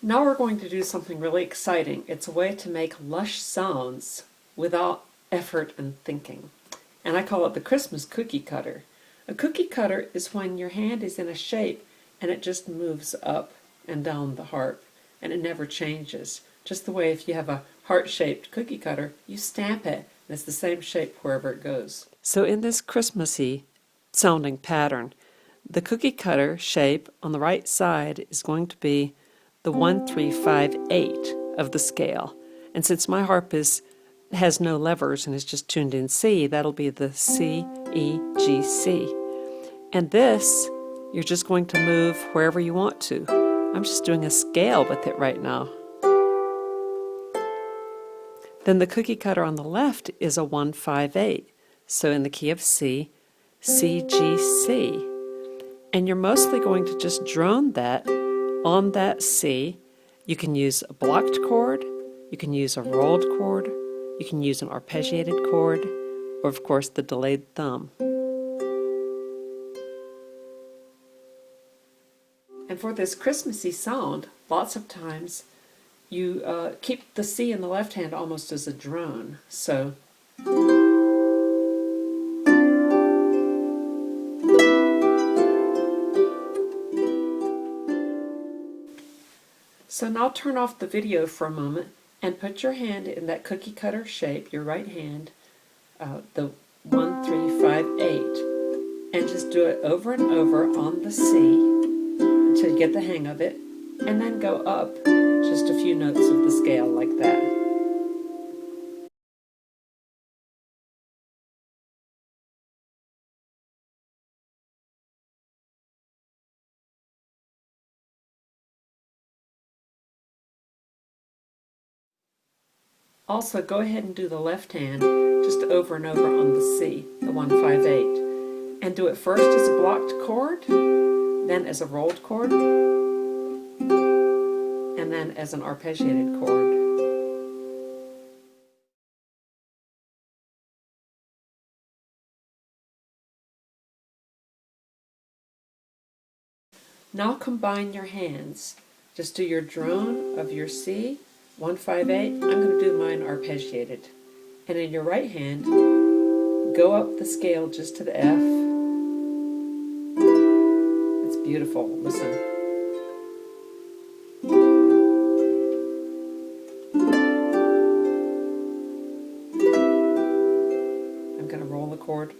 Now we're going to do something really exciting. It's a way to make lush sounds without effort and thinking. And I call it the Christmas cookie cutter. A cookie cutter is when your hand is in a shape and it just moves up and down the harp and it never changes. Just the way if you have a heart-shaped cookie cutter, you stamp it and it's the same shape wherever it goes. So in this Christmassy sounding pattern, the cookie cutter shape on the right side is going to be the 1, 3, 5, 8 of the scale. And since my harp has no levers and is just tuned in C, that'll be the C, E, G, C. And this, you're just going to move wherever you want to. I'm just doing a scale with it right now. Then the cookie cutter on the left is a 1, 5, 8. So in the key of C, C, G, C. And you're mostly going to just drone that on that C. You can use a blocked chord, you can use a rolled chord, you can use an arpeggiated chord, or of course the delayed thumb. And for this Christmassy sound, lots of times you keep the C in the left hand almost as a drone. So now turn off the video for a moment and put your hand in that cookie cutter shape, your right hand, the 1, 3, 5, 8, and just do it over and over on the C until you get the hang of it, and then go up just a few notes of the scale like that. Also, go ahead and do the left hand just over and over on the C, the 1, 5, 8. And do it first as a blocked chord, then as a rolled chord, and then as an arpeggiated chord. Now combine your hands. Just do your drone of your C, 1, 5, 8. I'm going to do mine arpeggiated. And in your right hand, go up the scale just to the F. It's beautiful. Listen. I'm going to roll the chord.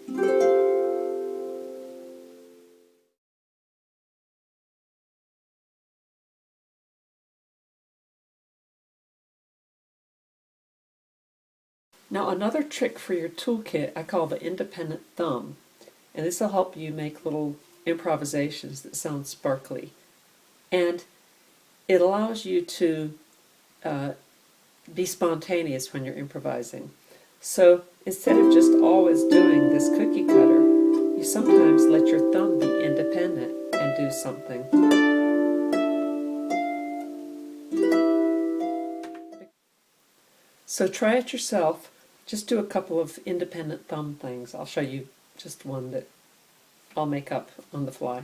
Now another trick for your toolkit I call the independent thumb, and this will help you make little improvisations that sound sparkly. And it allows you to be spontaneous when you're improvising. So instead of just always doing this cookie cutter, you sometimes let your thumb be independent and do something. So try it yourself. Just do a couple of independent thumb things. I'll show you just one that I'll make up on the fly.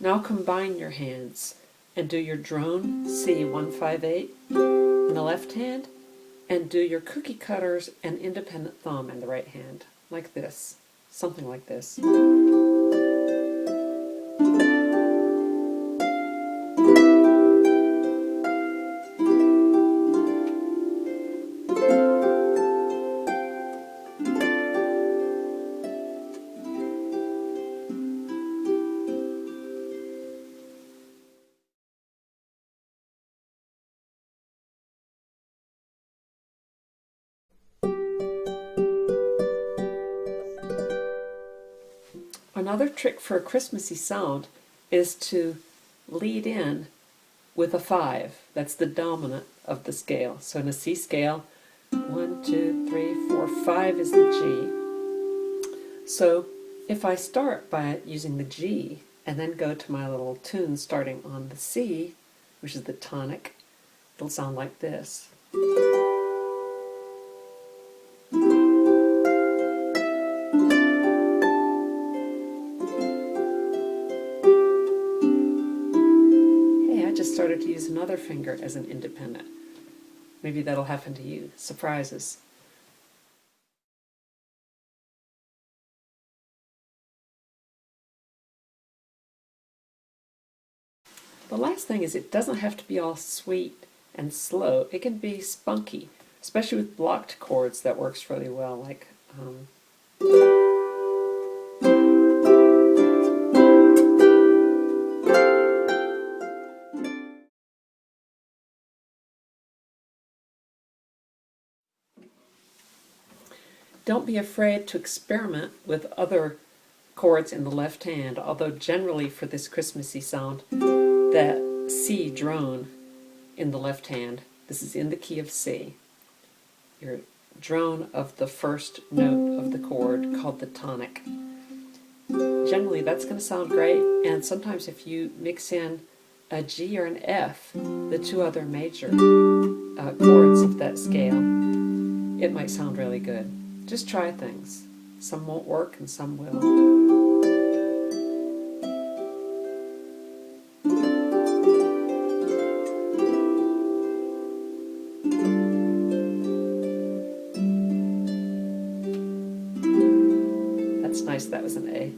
Now combine your hands and do your drone C, 1, 5, 8 in the left hand, and do your cookie cutters and independent thumb in the right hand, like this, something like this. Another trick for a Christmassy sound is to lead in with a 5. That's the dominant of the scale. So in a C scale, 1, 2, 3, 4, 5 is the G. So if I start by using the G, and then go to my little tune starting on the C, which is the tonic. It'll sound like this. Hey, I just started to use another finger as an independent. Maybe that'll happen to you. Surprises. The last thing is it doesn't have to be all sweet and slow. It can be spunky, especially with blocked chords. That works really well, like don't be afraid to experiment with other chords in the left hand, although generally for this Christmassy sound, that C drone in the left hand, this is in the key of C, your drone of the first note of the chord called the tonic. Generally that's going to sound great, and sometimes if you mix in a G or an F, the two other major chords of that scale, it might sound really good. Just try things. Some won't work and some will. That's nice, that was an A.